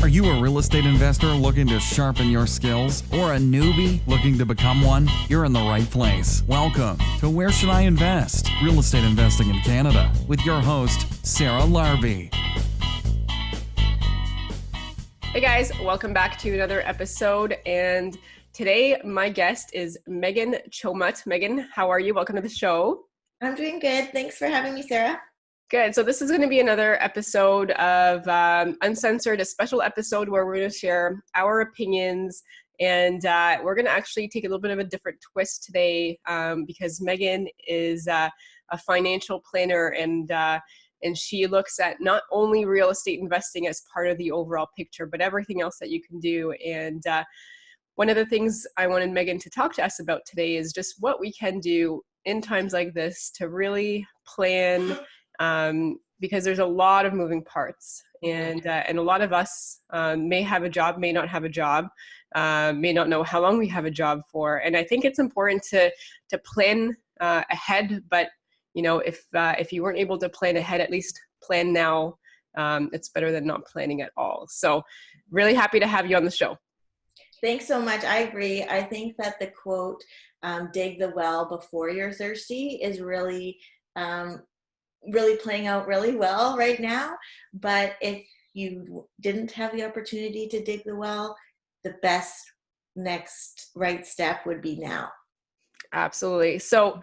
Are you a real estate investor looking to sharpen your skills or a newbie looking to become one? You're in the right place. Welcome to Where Should I Invest? Real Estate Investing in Canada with your host, Sarah Larbi. Hey guys, welcome back to another episode. And today my guest is Meghan Chomut. Meghan, how are you? Welcome to the show. I'm doing good. Thanks for having me, Sarah. Good. So this is going to be another episode of Uncensored, a special episode where we're going to share our opinions. And we're going to actually take a little bit of a different twist today because Meghan is a financial planner and she looks at not only real estate investing as part of the overall picture, but everything else that you can do. And one of the things I wanted Meghan to talk to us about today is just what we can do in times like this to really plan, because there's a lot of moving parts, and a lot of us may have a job, may not have a job, may not know how long we have a job for. And I think it's important to plan ahead, but you know, if you weren't able to plan ahead, at least plan now. It's better than not planning at all. So really happy to have you on the show. Thanks so much. I agree. I think that the quote, dig the well before you're thirsty, is really playing out really well right now. But if you didn't have the opportunity to dig the well, the best next right step would be now. Absolutely. So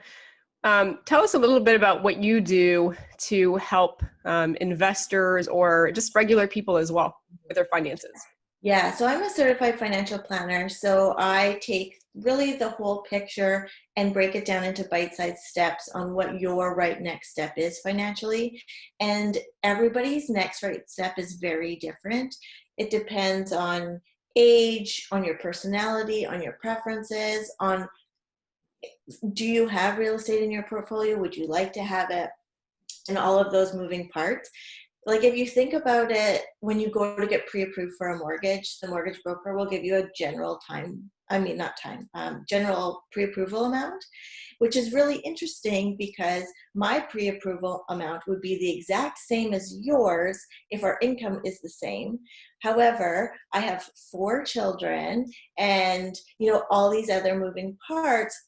tell us a little bit about what you do to help investors or just regular people as well with their finances. Yeah, so I'm a certified financial planner. So I take really the whole picture and break it down into bite-sized steps on what your right next step is financially. And everybody's next right step is very different. It depends on age, on your personality, on your preferences, on do you have real estate in your portfolio? Would you like to have it? And all of those moving parts. Like if you think about it, when you go to get pre-approved for a mortgage, the mortgage broker will give you a general general pre-approval amount, which is really interesting because my pre-approval amount would be the exact same as yours if our income is the same. However, I have 4 children and, all these other moving parts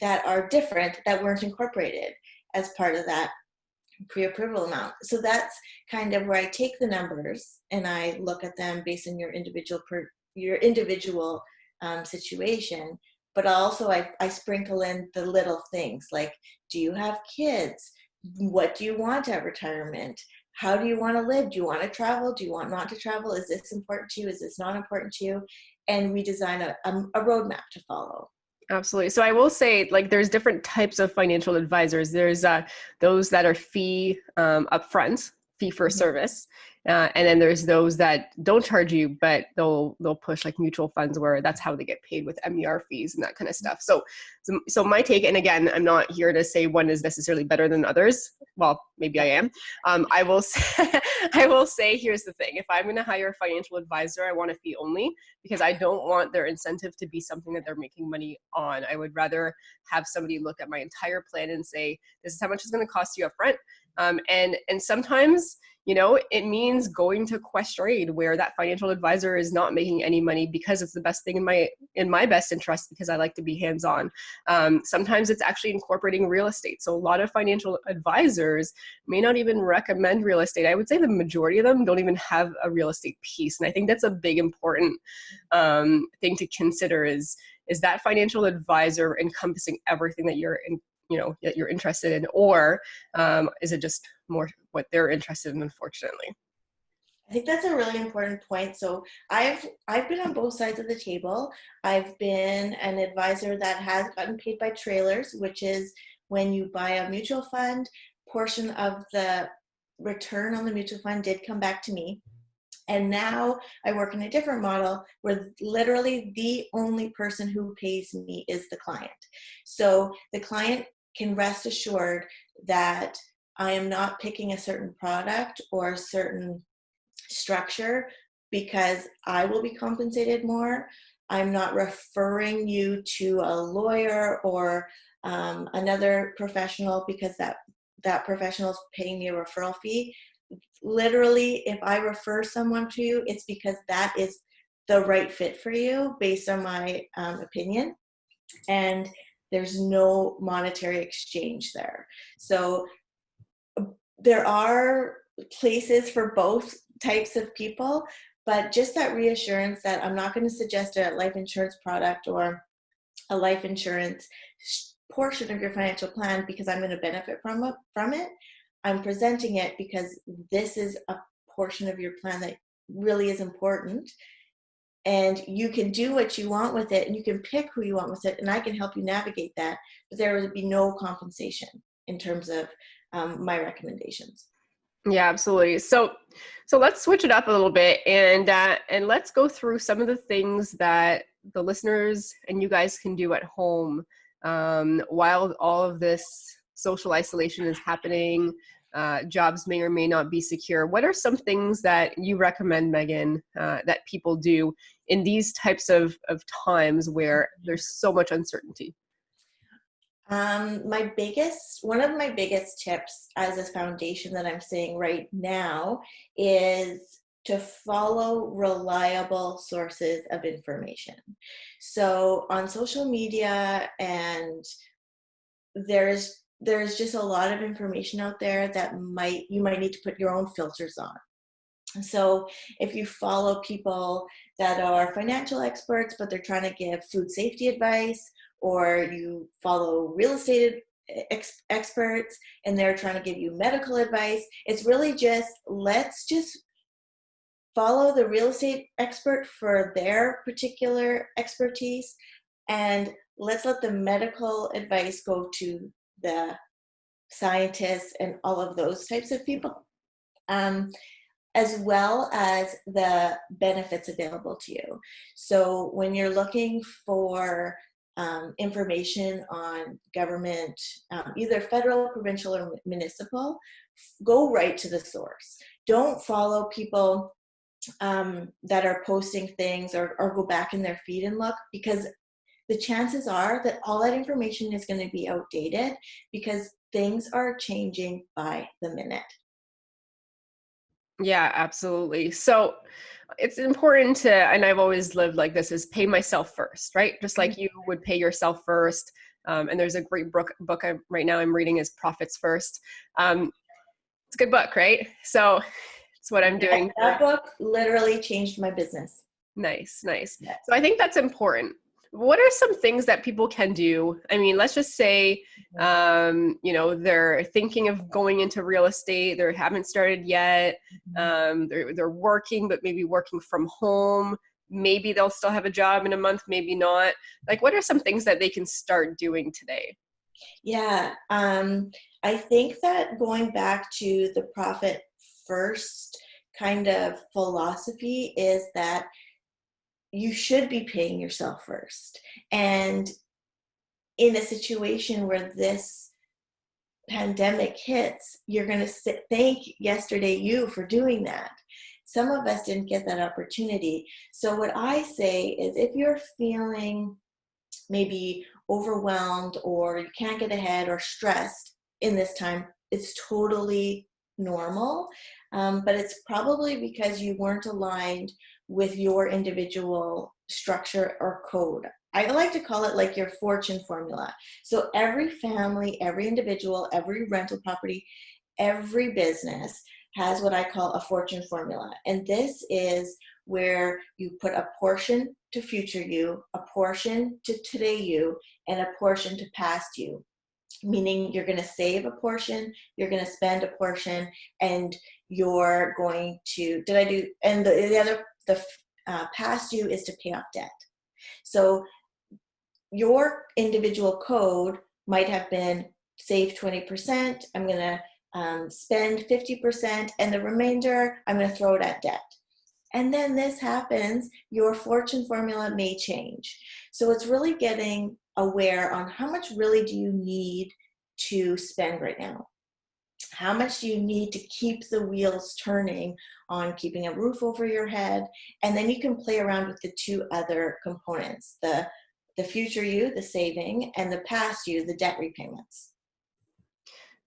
that are different that weren't incorporated as part of that pre-approval amount. So that's kind of where I take the numbers and I look at them based on your individual situation. But also I sprinkle in the little things like, do you have kids? What do you want at retirement? How do you want to live? Do you want to travel? Do you want not to travel? Is this important to you? Is this not important to you? And we design a roadmap to follow. Absolutely. So I will say, there's different types of financial advisors. There's those that are fee upfront, fee for service. And then there's those that don't charge you, but they'll push like mutual funds where that's how they get paid with MER fees and that kind of stuff. So my take, and again, I'm not here to say one is necessarily better than others. Well, maybe I am. I will say, here's the thing. If I'm going to hire a financial advisor, I want a fee only because I don't want their incentive to be something that they're making money on. I would rather have somebody look at my entire plan and say, this is how much it's going to cost you up front. And sometimes, it means going to Questrade where that financial advisor is not making any money because it's the best thing in my best interest because I like to be hands-on. Sometimes it's actually incorporating real estate. So a lot of financial advisors may not even recommend real estate. I would say the majority of them don't even have a real estate piece. And I think that's a big important thing to consider is that financial advisor encompassing everything that you're that you're interested in, or is it just more what they're interested in, unfortunately? I think that's a really important point. So I've been on both sides of the table. I've been an advisor that has gotten paid by trailers, which is when you buy a mutual fund, portion of the return on the mutual fund did come back to me. And now I work in a different model where literally the only person who pays me is the client. So the client can rest assured that I am not picking a certain product or a certain structure because I will be compensated more. I'm not referring you to a lawyer or another professional because that professional is paying me a referral fee. literally, if I refer someone to you, it's because that is the right fit for you based on my opinion. And there's no monetary exchange there. So there are places for both types of people, but just that reassurance that I'm not going to suggest a life insurance product or a life insurance portion of your financial plan because I'm going to benefit from it. I'm presenting it because this is a portion of your plan that really is important, and you can do what you want with it, and you can pick who you want with it, and I can help you navigate that, but there would be no compensation in terms of my recommendations. Yeah, absolutely. So let's switch it up a little bit, and let's go through some of the things that the listeners and you guys can do at home while all of this social isolation is happening. Jobs may or may not be secure. What are some things that you recommend, Meghan, that people do in these types of times where there's so much uncertainty? One of my biggest tips as a foundation that I'm saying right now is to follow reliable sources of information. So on social media, and there's just a lot of information out there that you might need to put your own filters on. So if you follow people that are financial experts, but they're trying to give food safety advice, or you follow real estate experts and they're trying to give you medical advice, it's really let's just follow the real estate expert for their particular expertise, and let's let the medical advice go to the scientists and all of those types of people, as well as the benefits available to you. So when you're looking for information on government, either federal, provincial, or municipal, go right to the source. Don't follow people that are posting things or go back in their feed and look, because the chances are that all that information is going to be outdated because things are changing by the minute. Yeah, absolutely. So it's important to, and I've always lived like this, is pay myself first, right? Just like you would pay yourself first. And there's a great book right now I'm reading is Profits First. It's a good book, right? So it's what I'm doing. That book literally changed my business. Nice. Yes. So I think that's important. What are some things that people can do? I mean, let's just say, they're thinking of going into real estate. They haven't started yet. They're working, but maybe working from home. Maybe they'll still have a job in a month, maybe not. Like, what are some things that they can start doing today? Yeah, I think that going back to the profit first kind of philosophy is that you should be paying yourself first. And in a situation where this pandemic hits, you're going to thank yesterday you for doing that. Some of us didn't get that opportunity. So what I say is, if you're feeling maybe overwhelmed or you can't get ahead or stressed in this time, it's totally normal. But it's probably because you weren't aligned with your individual structure or code. I like to call it like your fortune formula. So every family, every individual, every rental property, every business has what I call a fortune formula. And this is where you put a portion to future you, a portion to today you, and a portion to past you. Meaning you're going to save a portion, you're going to spend a portion, and you're going to, and the past you is to pay off debt. So your individual code might have been save 20%, I'm going to spend 50%, and the remainder I'm going to throw it at debt. And then this happens, your fortune formula may change. So it's really getting aware on how much really do you need to spend right now? How much do you need to keep the wheels turning on keeping a roof over your head? And then you can play around with the two other components, the future you, the saving, and the past you, the debt repayments.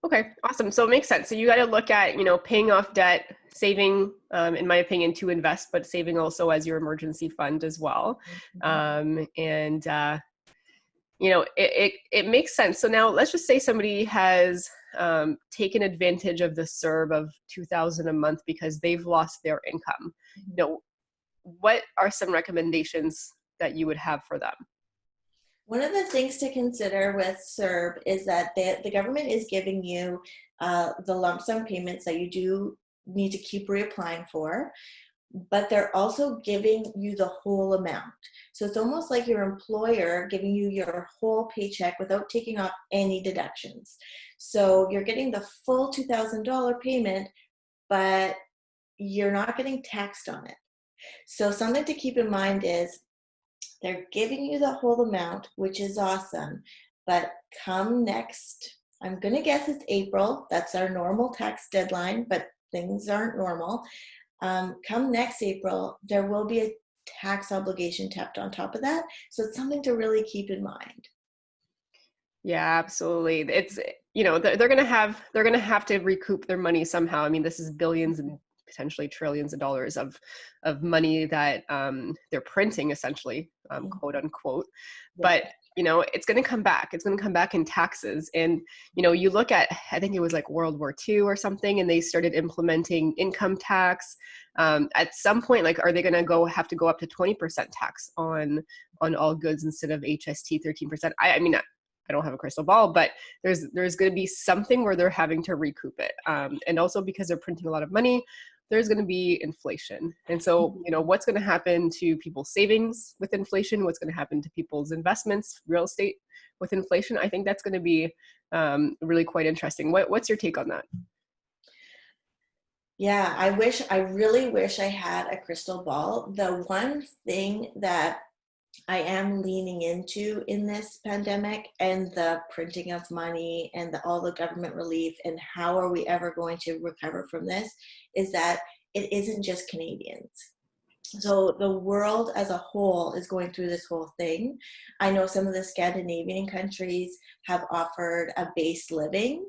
Okay, awesome. So it makes sense. So you got to look at, paying off debt, saving, in my opinion, to invest, but saving also as your emergency fund as well. And it makes sense. So now let's just say somebody has taken advantage of the CERB of $2,000 a month because they've lost their income. What are some recommendations that you would have for them? One of the things to consider with CERB is that the government is giving you the lump sum payments that you do need to keep reapplying for, but they're also giving you the whole amount. So it's almost like your employer giving you your whole paycheck without taking off any deductions. So you're getting the full $2,000 payment, but you're not getting taxed on it. So something to keep in mind is they're giving you the whole amount, which is awesome. But come next, I'm going to guess it's April. That's our normal tax deadline, but things aren't normal. Come next April, there will be a tax obligation tapped on top of that. So it's something to really keep in mind. Yeah, absolutely. It's, they're going to have to recoup their money somehow. I mean, this is billions and potentially trillions of dollars of money that they're printing, essentially, quote unquote. But it's going to come back. It's going to come back in taxes. And you look at, I think it was like World War II or something, and they started implementing income tax. At some point, like, are they going to have to go up to 20% tax on all goods instead of HST 13%? I mean, I don't have a crystal ball, but there's going to be something where they're having to recoup it. And also because they're printing a lot of money, there's going to be inflation. And so, what's going to happen to people's savings with inflation? What's going to happen to people's investments, real estate with inflation? I think that's going to be really quite interesting. What's your take on that? Yeah, I really wish I had a crystal ball. The one thing that I am leaning into in this pandemic and the printing of money and all the government relief and how are we ever going to recover from this is that it isn't just Canadians. So the world as a whole is going through this whole thing. I know some of the Scandinavian countries have offered a base living,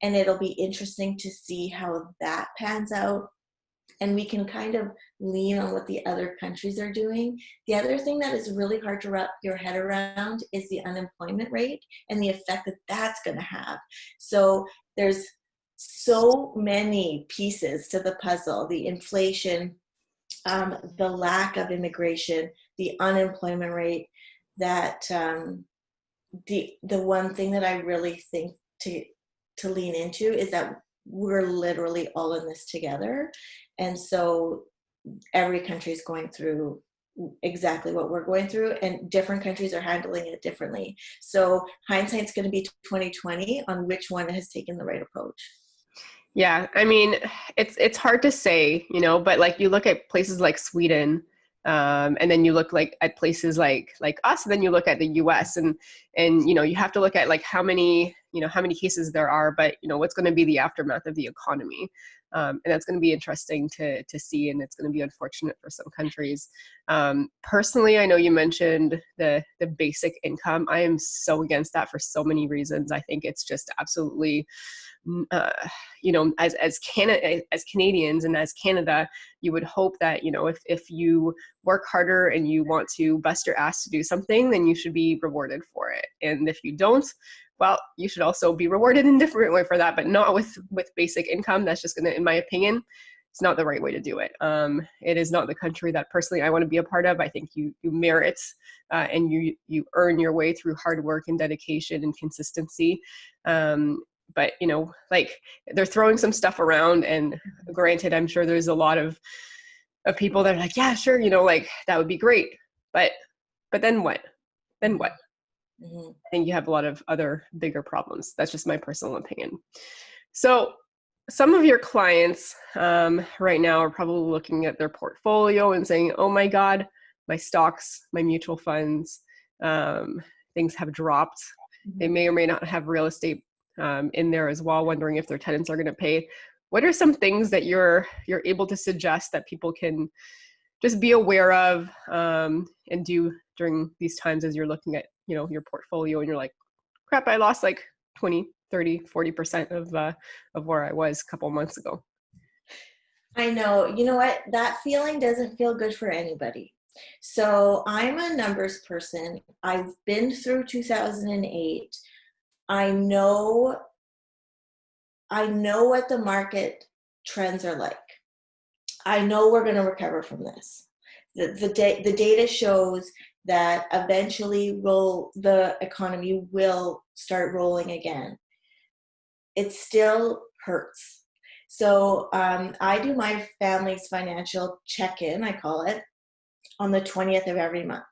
and it'll be interesting to see how that pans out. And we can kind of lean on what the other countries are doing. The other thing that is really hard to wrap your head around is the unemployment rate and the effect that that's going to have. So there's so many pieces to the puzzle: the inflation, the lack of immigration, the unemployment rate, that the one thing that I really think to lean into is that we're literally all in this together. And so every country is going through exactly what we're going through, and different countries are handling it differently. So hindsight's going to be 2020 on which one has taken the right approach. Yeah, I mean, it's hard to say, but like you look at places like Sweden, and then you look at places like us, and then you look at the US, and you have to look at like how many cases there are, but what's going to be the aftermath of the economy. And that's going to be interesting to see, and it's going to be unfortunate for some countries. Personally, I know you mentioned the basic income. I am so against that for so many reasons. I think it's just absolutely, as Canadians and as Canada, you would hope that if you work harder and you want to bust your ass to do something, then you should be rewarded for it. And if you don't, well, you should also be rewarded in a different way for that, but not with basic income. That's just going to, in my opinion, it's not the right way to do it. It is not the country that personally I want to be a part of. I think you merit and you earn your way through hard work and dedication and consistency. But like they're throwing some stuff around, and granted, I'm sure there's a lot of people that are like, yeah, sure, like that would be great. But then what? Then what? Mm-hmm. I think you have a lot of other bigger problems. That's just my personal opinion. So some of your clients right now are probably looking at their portfolio and saying, oh my God, my stocks, my mutual funds, things have dropped. Mm-hmm. They may or may not have real estate in there as well, wondering if their tenants are going to pay. What are some things that you're able to suggest that people can just be aware of and do during these times as you're looking at your portfolio and you're like, crap, I lost like 20, 30-40% of where I was a couple months ago. I know. You know what? That feeling doesn't feel good for anybody. So I'm a numbers person. I've been through 2008. I know what the market trends are like. I know we're going to recover from this. The data shows that eventually the economy will start rolling again. It still hurts. So I do my family's financial check-in, I call it, on the 20th of every month.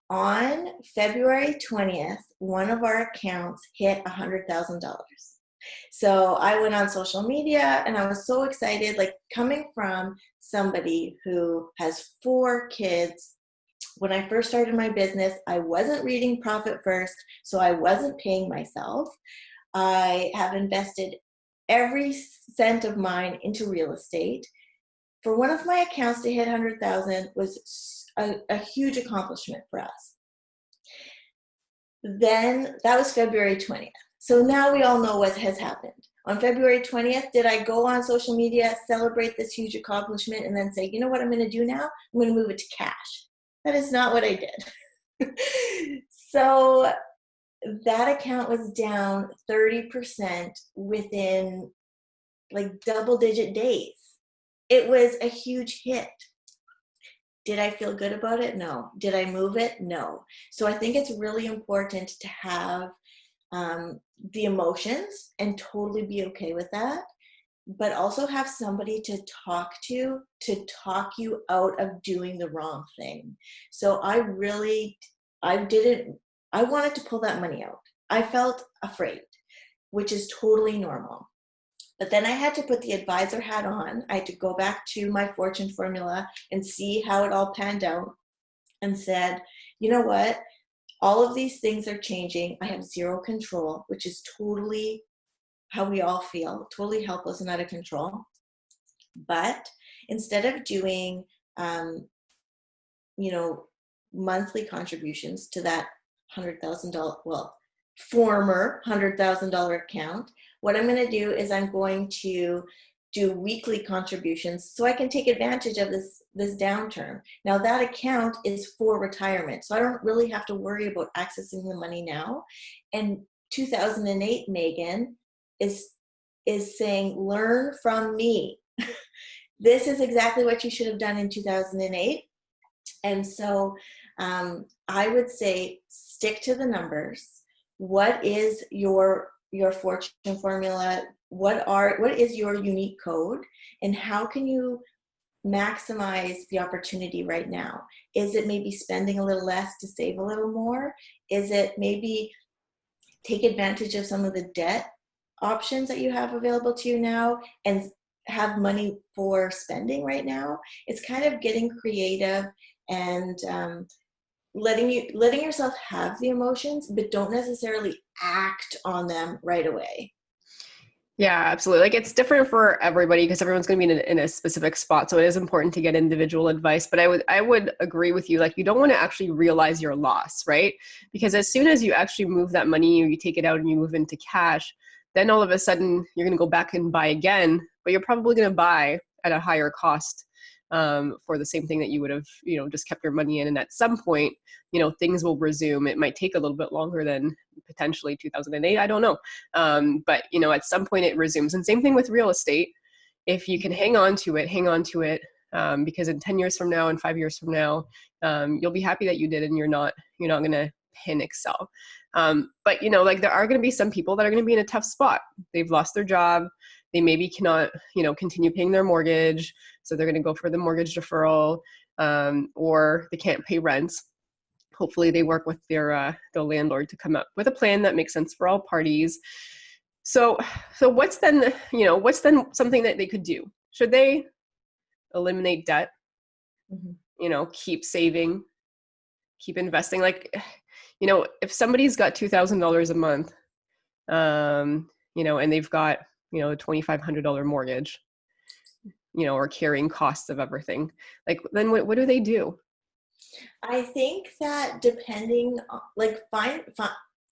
On February 20th, one of our accounts hit $100,000. So I went on social media and I was so excited, like coming from somebody who has 4 kids. When I first started my business, I wasn't reading Profit First, so I wasn't paying myself. I have invested every cent of mine into real estate. For one of my accounts to hit 100,000 was a huge accomplishment for us. Then that was February 20th. So now we all know what has happened. On February 20th, did I go on social media, celebrate this huge accomplishment, and then say, you know what I'm going to do now? I'm going to move it to cash. That is not what I did. So that account was down 30% within like double-digit days. It was a huge hit. Did I feel good about it? No. Did I move it? No. So I think it's really important to have the emotions and totally be okay with that, but also have somebody to talk you out of doing the wrong thing. So I wanted to pull that money out. I felt afraid, which is totally normal. But then I had to put the advisor hat on. I had to go back to my fortune formula and see how it all panned out and said, you know what? All of these things are changing. I have zero control, which is totally how we all feel, totally helpless and out of control. But instead of doing, monthly contributions to that $100,000, former $100,000 account, what I'm going to do is I'm going to do weekly contributions so I can take advantage of this downturn. Now that account is for retirement, so I don't really have to worry about accessing the money now. And 2008, Megan, is saying, learn from me. This is exactly what you should have done in 2008. And so I would say stick to the numbers. What is your fortune formula? What is your unique code? And how can you maximize the opportunity right now? Is it maybe spending a little less to save a little more? Is it maybe take advantage of some of the debt options that you have available to you now and have money for spending right now? It's kind of getting creative and letting yourself have the emotions, but don't necessarily act on them right away. Yeah, absolutely. Like it's different for everybody because everyone's going to be in a specific spot. So it is important to get individual advice, but I would agree with you. Like you don't want to actually realize your loss, right? Because as soon as you actually move that money or you take it out and you move into cash, then all of a sudden you're going to go back and buy again, but you're probably going to buy at a higher cost for the same thing that you would have, just kept your money in. And at some point, things will resume. It might take a little bit longer than potentially 2008. I don't know. But, at some point it resumes. And same thing with real estate. If you can hang on to it, because in 10 years from now and 5 years from now, you'll be happy that you did, and you're not going to panic sell. But, there are going to be some people that are going to be in a tough spot. They've lost their job. They maybe cannot, continue paying their mortgage. So they're going to go for the mortgage deferral, or they can't pay rent. Hopefully they work with their landlord to come up with a plan that makes sense for all parties. So what's then something that they could do? Should they eliminate debt? Mm-hmm. Keep saving, keep investing? Like, if somebody's got $2,000 a month, and they've got, a $2,500 mortgage, or carrying costs of everything, like, then what do they do? I think that depending, like,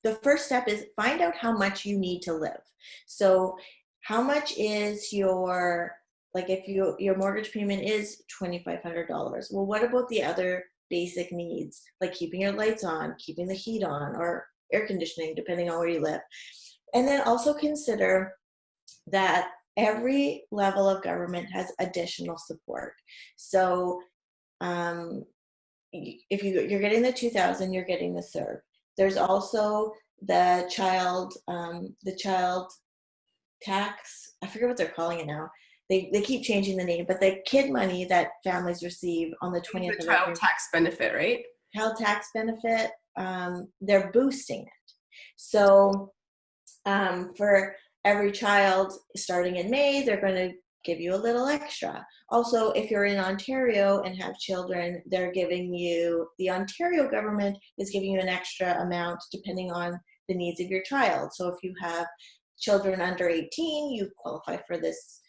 the first step is find out how much you need to live. So how much is your, like if your mortgage payment is $2,500, well, what about the other basic needs, like keeping your lights on, keeping the heat on, or air conditioning, depending on where you live? And then also consider that every level of government has additional support. So if you're getting the 2,000, you're getting the CERB. There's also the child tax. I forget what they're calling it now. They keep changing the name, but the kid money that families receive on the 20th. The child tax benefit, right? Child tax benefit. They're boosting it. So for every child starting in May, they're going to give you a little extra. Also, if you're in Ontario and have children, they're giving you, the Ontario government is giving you an extra amount depending on the needs of your child. So if you have children under 18, you qualify for this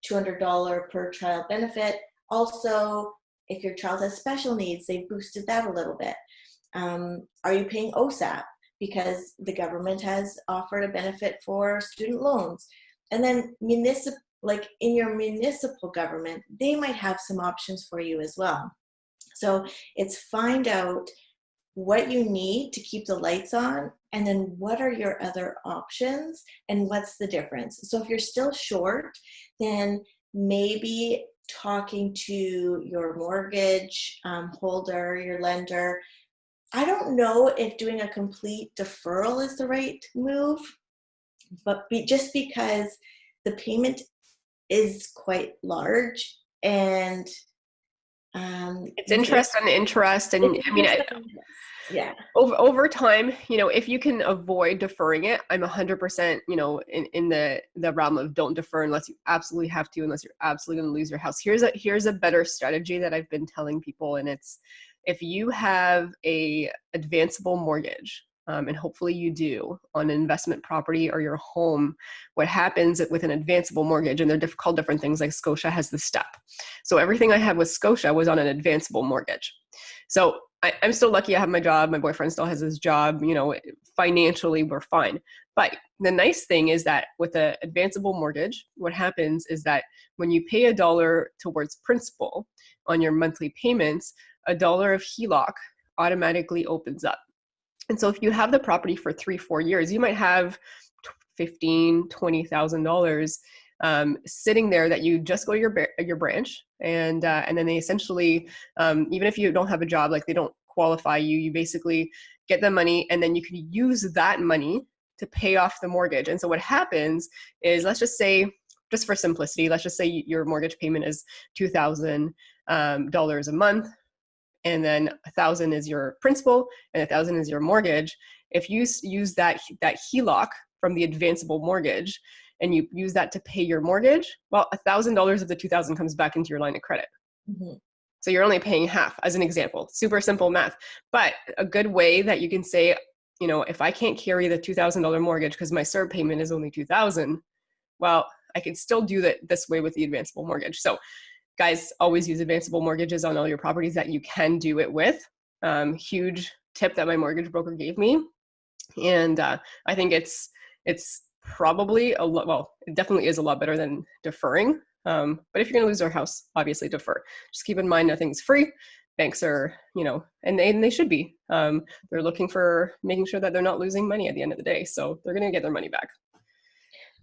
$200 per child benefit. Also, if your child has special needs, they've boosted that a little bit. Are you paying OSAP? Because the government has offered a benefit for student loans. And then like in your municipal government, they might have some options for you as well. So it's find out what you need to keep the lights on, and then what are your other options and what's the difference. So if you're still short, then maybe talking to your mortgage holder, your lender. I don't know if doing a complete deferral is the right move, but just because the payment is quite large, and it's interest on interest, and I mean, yeah. Over time, if you can avoid deferring it, I'm 100%, in the realm of don't defer unless you absolutely have to, unless you're absolutely going to lose your house. Here's a better strategy that I've been telling people, and it's, if you have a advanceable mortgage, and hopefully you do, on an investment property or your home, what happens with an advanceable mortgage, and they're called different things, like Scotia has this step. So everything I had with Scotia was on an advanceable mortgage. So I'm still lucky I have my job. My boyfriend still has his job. Financially, we're fine. But the nice thing is that with an advanceable mortgage, what happens is that when you pay $1 towards principal on your monthly payments, $1 of HELOC automatically opens up. And so if you have the property for 3-4 years, you might have $15,000, $20,000 sitting there that you just go to your branch, and then they essentially, even if you don't have a job, like they don't qualify you, you basically get the money, and then you can use that money to pay off the mortgage. And so what happens is, let's just say, just for simplicity, let's just say your mortgage payment is $2,000 a month, and then $1,000 is your principal and $1,000 is your mortgage. If you use that HELOC from the advanceable mortgage and you use that to pay your mortgage, well, $1,000 of the $2,000 comes back into your line of credit. Mm-hmm. So you're only paying half, as an example. Super simple math. But a good way that you can say, if I can't carry the $2,000 mortgage because my CERB payment is only $2,000, well, I can still do that this way with the advanceable mortgage. So guys, always use advanceable mortgages on all your properties that you can do it with. Huge tip that my mortgage broker gave me. And I think it's probably a lot, well, it definitely is a lot better than deferring. But if you're going to lose your house, obviously defer. Just keep in mind, nothing's free. Banks are, and they should be. They're looking for making sure that they're not losing money at the end of the day. So they're going to get their money back.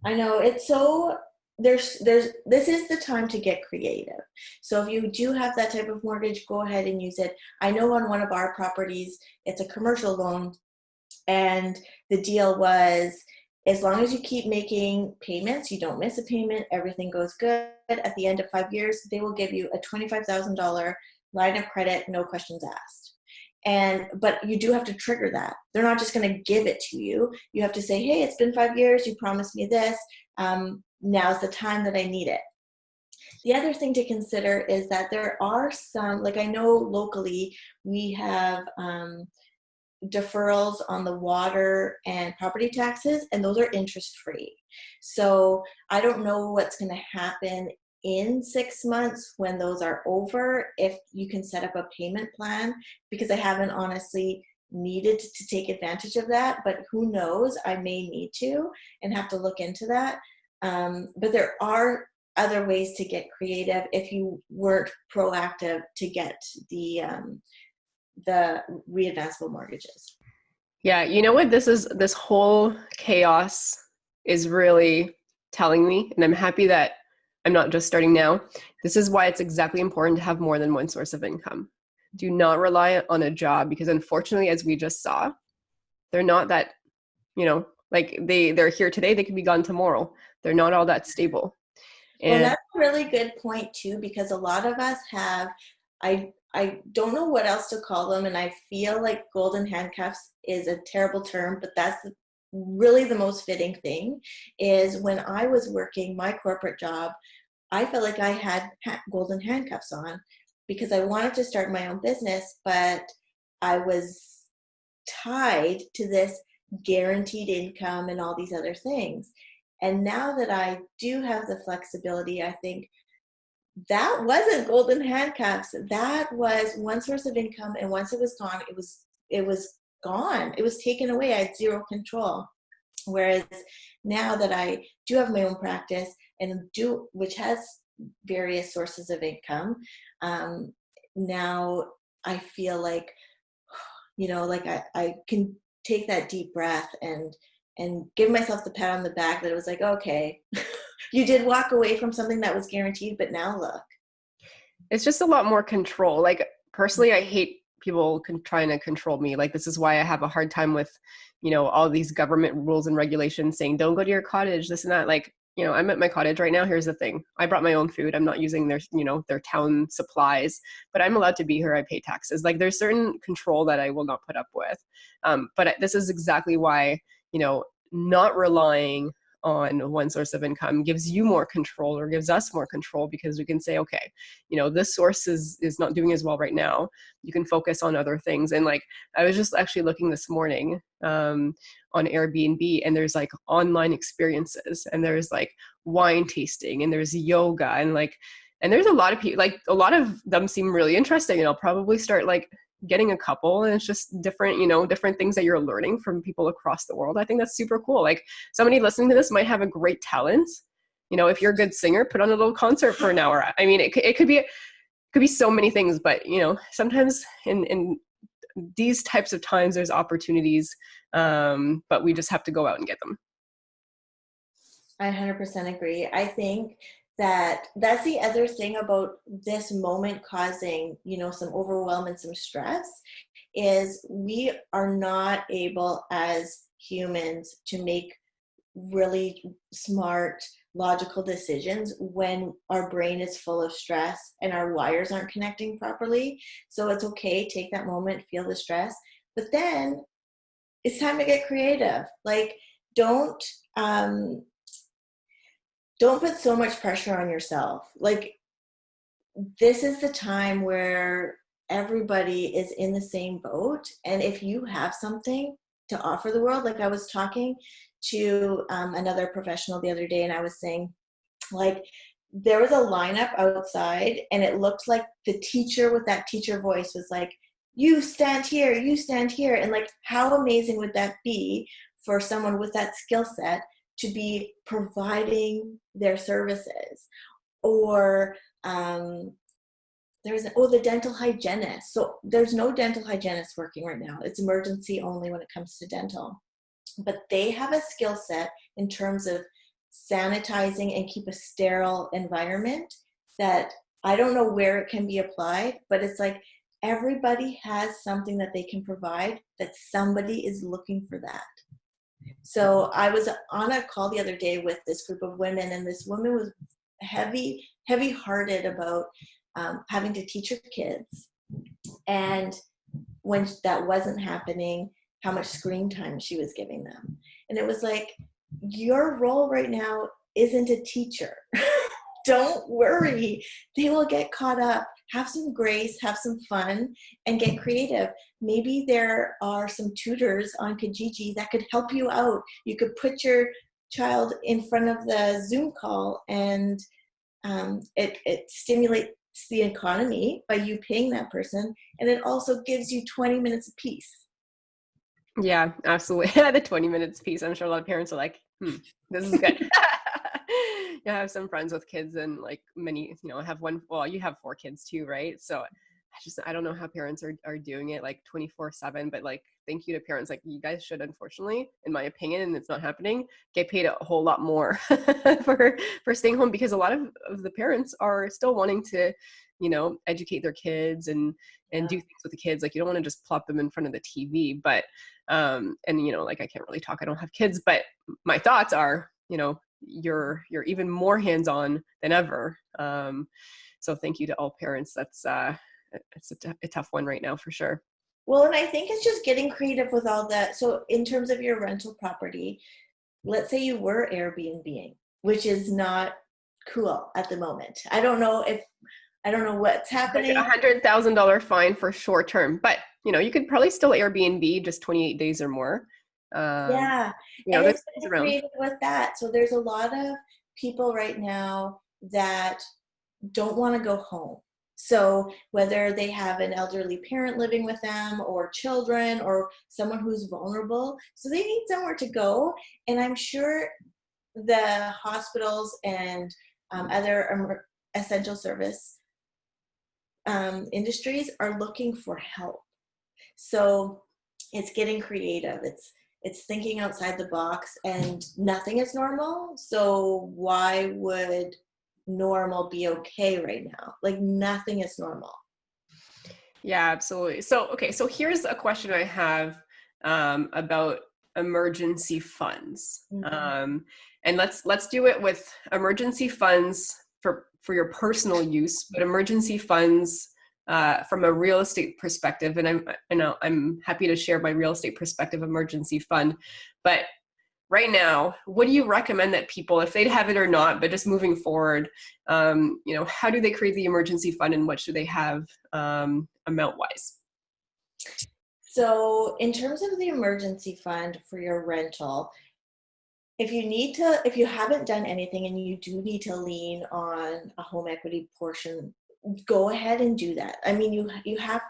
I know, it's so... this is the time to get creative. So if you do have that type of mortgage, go ahead and use it. I know on one of our properties, it's a commercial loan, and the deal was, as long as you keep making payments, you don't miss a payment, everything goes good, at the end of 5 years, they will give you a $25,000 line of credit, no questions asked. But you do have to trigger that. They're not just going to give it to you. You have to say, hey, it's been 5 years, you promised me this. Now's the time that I need it. The other thing to consider is that there are some, like I know locally, we have deferrals on the water and property taxes, and those are interest free. So I don't know what's going to happen in 6 months when those are over, if you can set up a payment plan, because I haven't honestly needed to take advantage of that, but who knows, I may need to and have to look into that. But there are other ways to get creative if you weren't proactive to get the readvanceable mortgages. Yeah, you know what this whole chaos is really telling me, and I'm happy that I'm not just starting now. This is why it's exactly important to have more than one source of income. Do not rely on a job, because unfortunately, as we just saw, they're not that, like they're here today, they could be gone tomorrow. They're not all that stable. Well, that's a really good point too, because a lot of us have, I don't know what else to call them, and I feel like golden handcuffs is a terrible term, but that's really the most fitting thing, is when I was working my corporate job, I felt like I had golden handcuffs on because I wanted to start my own business, but I was tied to this guaranteed income and all these other things. And now that I do have the flexibility, I think that wasn't golden handcuffs. That was one source of income, and once it was gone, it was gone. It was taken away. I had zero control. Whereas now that I do have my own practice which has various sources of income, now I feel like, like I can take that deep breath and give myself the pat on the back that it was like, okay, you did walk away from something that was guaranteed, but now look. It's just a lot more control. Like, personally, I hate people trying to control me. Like, this is why I have a hard time with, all these government rules and regulations saying, don't go to your cottage, this and that. Like, I'm at my cottage right now. Here's the thing. I brought my own food. I'm not using their town supplies, but I'm allowed to be here. I pay taxes. Like, there's certain control that I will not put up with. But this is exactly why, not relying on one source of income gives you more control, or gives us more control, because we can say, okay, this source is not doing as well right now. You can focus on other things. And like, I was just actually looking this morning on Airbnb, and there's like online experiences, and there's like wine tasting, and there's yoga, and there's a lot of people, like a lot of them seem really interesting, and I'll probably start like getting a couple, and it's just different, different things that you're learning from people across the world. I think that's super cool. Like, somebody listening to this might have a great talent. If you're a good singer, put on a little concert for an hour. I mean, it could be so many things, but sometimes in these types of times, there's opportunities, but we just have to go out and get them. I 100% agree. I think that's the other thing about this moment causing, some overwhelm and some stress, is we are not able as humans to make really smart, logical decisions when our brain is full of stress and our wires aren't connecting properly. So it's okay, take that moment, feel the stress, but then it's time to get creative. Like, don't put so much pressure on yourself. Like, this is the time where everybody is in the same boat. And if you have something to offer the world, like I was talking to another professional the other day, and I was saying, like, there was a lineup outside, and it looked like the teacher with that teacher voice was like, you stand here, you stand here. And like, how amazing would that be for someone with that skill set to be providing their services? Or the dental hygienist. So there's no dental hygienist working right now. It's emergency only when it comes to dental. But they have a skill set in terms of sanitizing and keep a sterile environment that I don't know where it can be applied, but it's like everybody has something that they can provide, that somebody is looking for that. So I was on a call the other day with this group of women, and this woman was heavy-hearted about having to teach her kids. And when that wasn't happening, how much screen time she was giving them. And it was like, your role right now isn't a teacher. Don't worry. They will get caught up. Have some grace, have some fun, and get creative. Maybe there are some tutors on Kijiji that could help you out. You could put your child in front of the Zoom call, and it stimulates the economy by you paying that person, and it also gives you 20 minutes apiece. Yeah, absolutely. The 20 minutes piece. I'm sure a lot of parents are like, this is good. I have some friends with kids and like many, I have one, well, you have 4 kids too, right? So I don't know how parents are doing it like 24/7, but like, thank you to parents. Like you guys should, unfortunately, in my opinion, and it's not happening, get paid a whole lot more for staying home, because a lot of the parents are still wanting to, educate their kids and do things with the kids. Like you don't want to just plop them in front of the TV, but, and like I can't really talk, I don't have kids, but my thoughts are, you're even more hands-on than ever. So thank you to all parents. That's, it's a tough one right now for sure. Well, and I think it's just getting creative with all that. So in terms of your rental property, let's say you were Airbnb-ing, which is not cool at the moment. I don't know what's happening. Like $100,000 fine for short term, but you could probably still Airbnb just 28 days or more. Yeah, and it's creative with that. So there's a lot of people right now that don't want to go home. So whether they have an elderly parent living with them or children or someone who's vulnerable, so they need somewhere to go. And I'm sure the hospitals and other essential service industries are looking for help. So it's getting creative. It's thinking outside the box, and nothing is normal. So why would normal be okay right now? Like nothing is normal. Yeah, absolutely. So, okay. So here's a question I have about emergency funds. Mm-hmm. And let's do it with emergency funds for your personal use, but emergency funds from a real estate perspective. And I'm happy to share my real estate perspective emergency fund. But right now, what do you recommend that people, if they'd have it or not, but just moving forward, how do they create the emergency fund, and what should they have amount wise? So in terms of the emergency fund for your rental, if you haven't done anything and you do need to lean on a home equity portion, go ahead and do that. I mean, you have,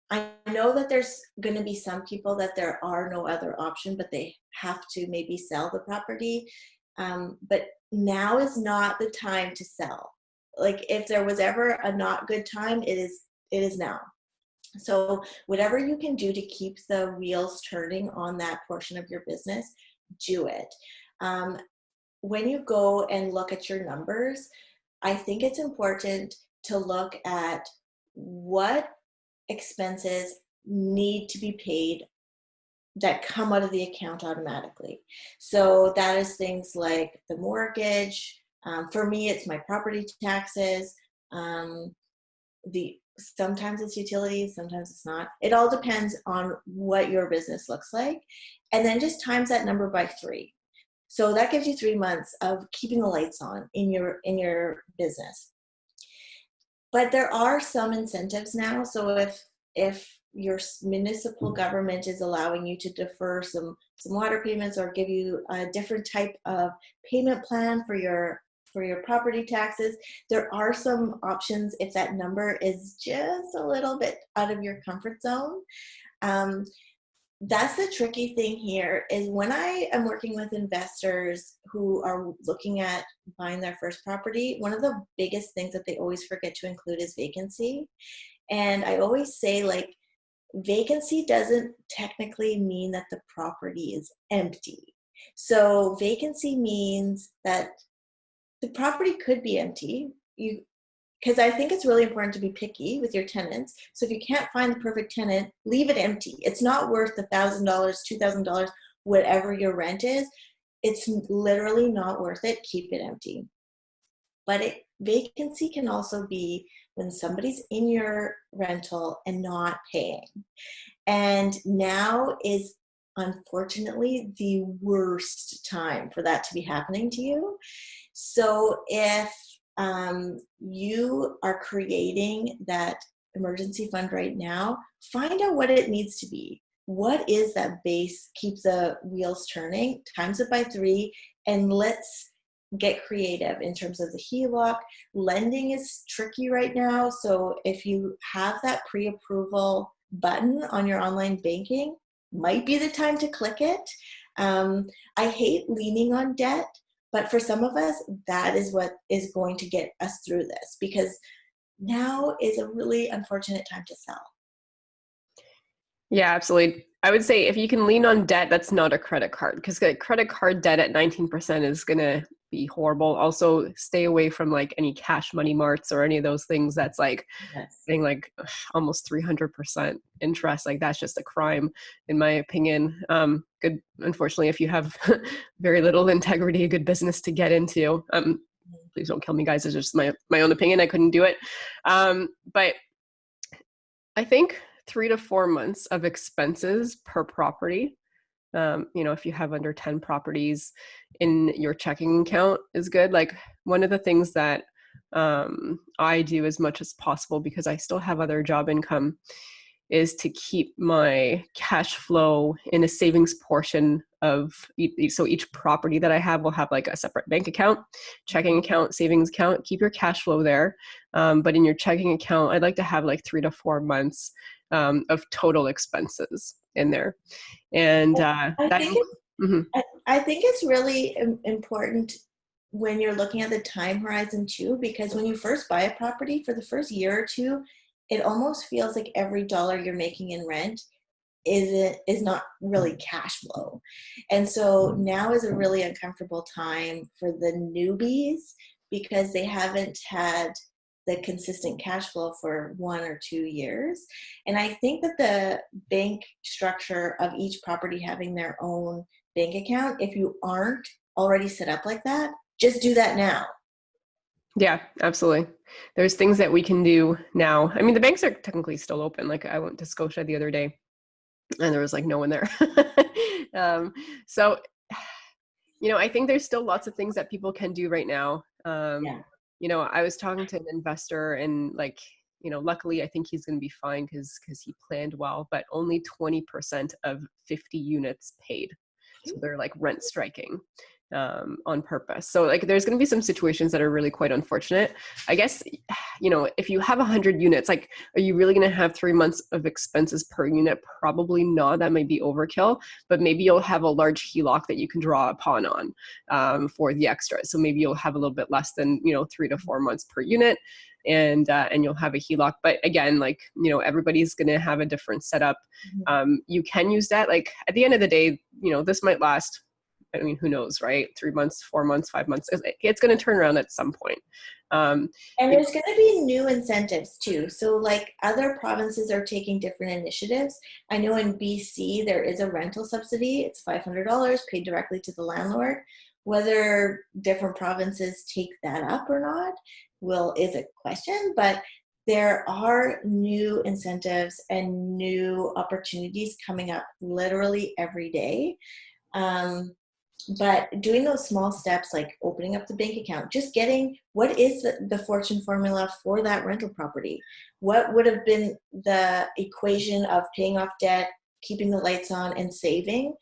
I know that there's going to be some people that there are no other option, but they have to maybe sell the property. But now is not the time to sell. Like if there was ever a not good time, it is now. So whatever you can do to keep the wheels turning on that portion of your business, do it. When you go and look at your numbers, I think it's important to look at what expenses need to be paid that come out of the account automatically. So that is things like the mortgage. For me, it's my property taxes. Sometimes it's utilities, sometimes it's not. It all depends on what your business looks like. And then just times that number by 3. So that gives you 3 months of keeping the lights on in your business. But there are some incentives now. So if your municipal government is allowing you to defer some water payments or give you a different type of payment plan for your property taxes, there are some options if that number is just a little bit out of your comfort zone. That's the tricky thing here, is when I am working with investors who are looking at buying their first property, one of the biggest things that they always forget to include is vacancy. And I always say, like, vacancy doesn't technically mean that the property is empty. So vacancy means that the property could be empty. Because I think it's really important to be picky with your tenants. So if you can't find the perfect tenant, leave it empty. It's not worth $1,000, $2,000, whatever your rent is. It's literally not worth it. Keep it empty. But vacancy can also be when somebody's in your rental and not paying. And now is unfortunately the worst time for that to be happening to you. So if you are creating that emergency fund right now, find out what it needs to be. What is that base? Keep the wheels turning, times it by 3, and let's get creative in terms of the HELOC. Lending is tricky right now. So if you have that pre-approval button on your online banking, might be the time to click it. I hate leaning on debt, but for some of us, that is what is going to get us through this, because now is a really unfortunate time to sell. Yeah, absolutely. I would say if you can lean on debt, that's not a credit card, because credit card debt at 19% is going to be horrible. Also, stay away from like any cash money marts or any of those things that's like getting like almost 300% interest. Like that's just a crime, in my opinion. Good, unfortunately, if you have very little integrity, a good business to get into. Please don't kill me, guys. It's just my own opinion. I couldn't do it. But I think 3 to 4 months of expenses per property. If you have under 10 properties in your checking account is good. Like one of the things that I do as much as possible, because I still have other job income, is to keep my cash flow in a savings portion of so each property that I have will have like a separate bank account, checking account, savings account. Keep your cash flow there, but in your checking account, I'd like to have like 3 to 4 months of total expenses in there, and I think it's really important when you're looking at the time horizon too, because when you first buy a property, for the first year or two, it almost feels like every dollar you're making in rent is not really cash flow. And so now is a really uncomfortable time for the newbies, because they haven't had the consistent cash flow for 1 or 2 years. And I think that the bank structure of each property having their own bank account, if you aren't already set up like that, just do that now. Yeah, absolutely. There's things that we can do now. I mean, the banks are technically still open. Like I went to Scotia the other day and there was like no one there. So, I think there's still lots of things that people can do right now. I was talking to an investor and like, luckily I think he's going to be fine because he planned well, but only 20% of 50 units paid. So they're like rent striking on purpose. So like there's going to be some situations that are really quite unfortunate. I guess, if you have 100 units, like, are you really going to have 3 months of expenses per unit? Probably not. That might be overkill, but maybe you'll have a large HELOC that you can draw upon on for the extra. So maybe you'll have a little bit less than, 3 to 4 months per unit. And you'll have a HELOC. But again, like, everybody's going to have a different setup. You can use that. Like at the end of the day, this might last, I mean, who knows, right? 3 months, 4 months, 5 months. It's going to turn around at some point. And there's going to be new incentives too. So like other provinces are taking different initiatives. I know in BC, there is a rental subsidy. It's $500 paid directly to the landlord. Whether different provinces take that up or not is a question, but there are new incentives and new opportunities coming up literally every day. But doing those small steps, like opening up the bank account, just getting what is the fortune formula for that rental property? What would have been the equation of paying off debt, keeping the lights on, and saving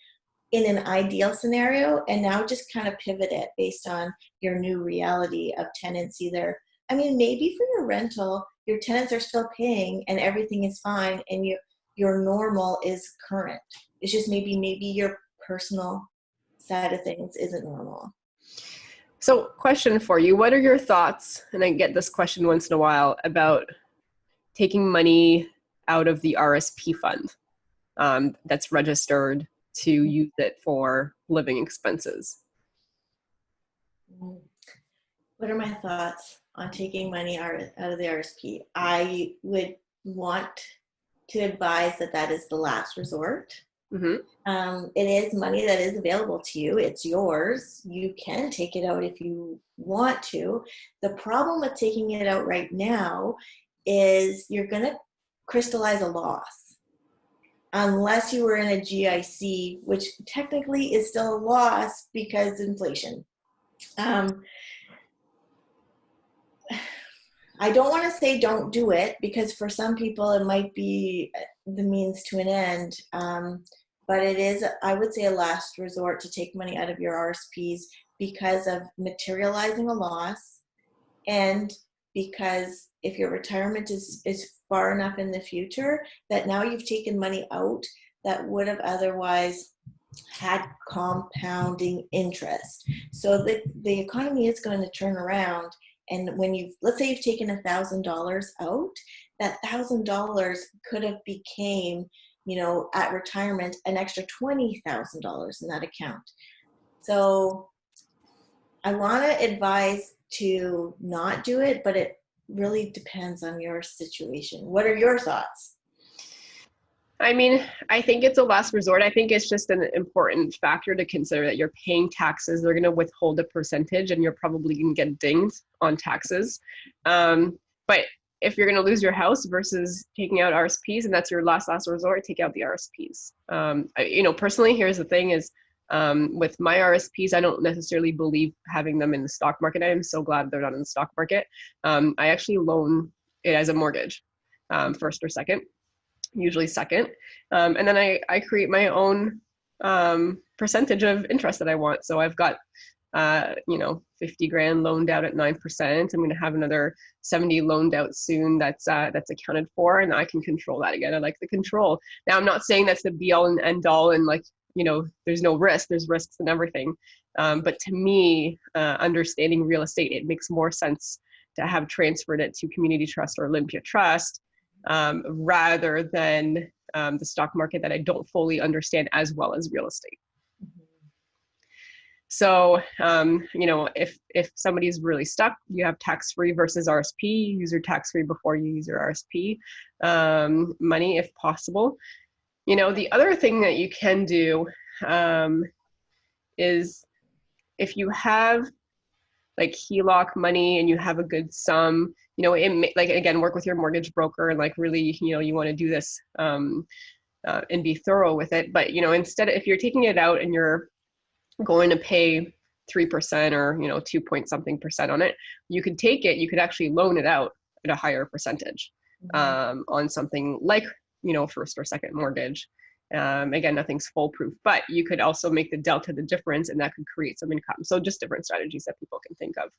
in an ideal scenario? And now just kind of pivot it based on your new reality of tenants. Either, I mean, maybe for your rental, your tenants are still paying and everything is fine, and your normal is current. It's just maybe your personal side of things isn't normal. So question for you, what are your thoughts, and I get this question once in a while, about taking money out of the RSP fund that's registered to use it for living expenses? What are my thoughts on taking money out of the RSP? I would want to advise that is the last resort. It is money that is available to you. It's yours. You can take it out if you want to. The problem with taking it out right now is you're going to crystallize a loss. Unless you were in a GIC, which technically is still a loss because inflation. I don't want to say don't do it, because for some people it might be the means to an end. But it is, I would say, a last resort to take money out of your RSPs because of materializing a loss, and because if your retirement is far enough in the future that now you've taken money out that would have otherwise had compounding interest. So the economy is going to turn around. And when let's say you've taken $1,000 out, that $1,000 could have became, at retirement, an extra $20,000 in that account. So I want to advise to not do it, but it really depends on your situation. What are your thoughts? I mean, I think it's a last resort. I think it's just an important factor to consider that you're paying taxes. They're going to withhold a percentage and you're probably going to get dinged on taxes. But if you're going to lose your house versus taking out RSPs, and that's your last resort, take out the RSPs. Personally, here's the thing is, with my RSPs, I don't necessarily believe having them in the stock market. I am so glad they're not in the stock market. I actually loan it as a mortgage, first or second. Usually second. And then I create my own percentage of interest that I want. So I've got, 50 grand loaned out at 9%. I'm going to have another 70 loaned out soon that's accounted for, and I can control that again. I like the control. Now, I'm not saying that's the be all and end all and there's no risk, there's risks and everything. But to me, understanding real estate, it makes more sense to have transferred it to Community Trust or Olympia Trust rather than the stock market that I don't fully understand as well as real estate. So, if somebody's really stuck, you have tax-free versus RSP, you use your tax-free before you use your RSP money if possible. The other thing that you can do is if you have like HELOC money and you have a good sum, work with your mortgage broker and really, you want to do this and be thorough with it. But, instead, if you're taking it out and you're going to pay 3% or, 2 point something percent on it, you could take it, you could actually loan it out at a higher percentage on something like, first or second mortgage. Again, nothing's foolproof, but you could also make the delta the difference, and that could create some income. So just different strategies that people can think of.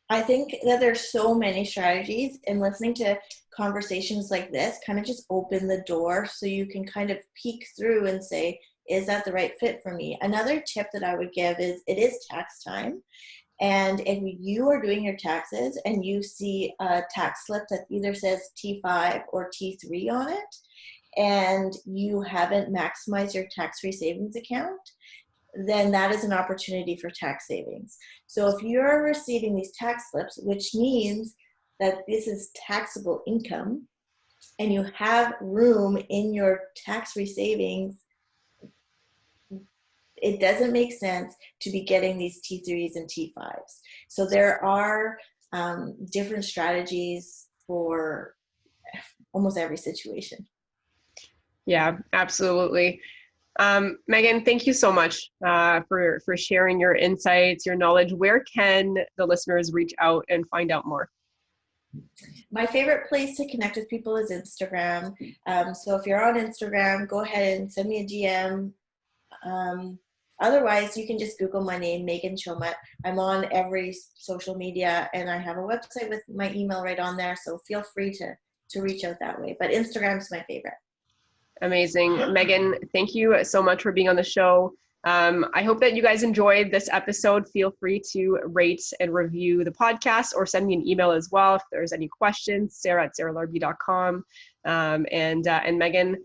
I think that there's so many strategies, and listening to conversations like this kind of just open the door so you can kind of peek through and say, is that the right fit for me? Another tip that I would give is it is tax time. And if you are doing your taxes and you see a tax slip that either says T5 or T3 on it, and you haven't maximized your tax-free savings account, then that is an opportunity for tax savings. So if you're receiving these tax slips, which means that this is taxable income, and you have room in your tax-free savings, it doesn't make sense to be getting these T3s and T5s. So there are different strategies for almost every situation. Yeah, absolutely. Meghan, thank you so much for sharing your insights, your knowledge. Where can the listeners reach out and find out more? My favorite place to connect with people is Instagram. So if you're on Instagram, go ahead and send me a DM. Otherwise, you can just Google my name, Meghan Chomut. I'm on every social media, and I have a website with my email right on there. So feel free to reach out that way. But Instagram's my favorite. Amazing. Meghan, thank you so much for being on the show. I hope that you guys enjoyed this episode. Feel free to rate and review the podcast or send me an email as well if there's any questions, sarah@sarahlarbi.com. And Meghan,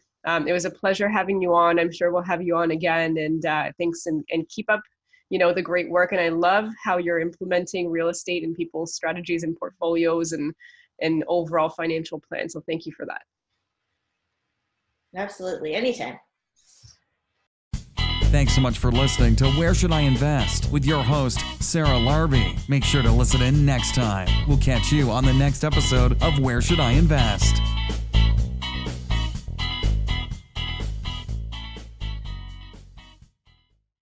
it was a pleasure having you on. I'm sure we'll have you on again. And thanks, and keep up, the great work. And I love how you're implementing real estate in people's strategies and portfolios and overall financial plans. So thank you for that. Absolutely. Anytime. Thanks so much for listening to Where Should I Invest with your host, Sarah Larbi. Make sure to listen in next time. We'll catch you on the next episode of Where Should I Invest?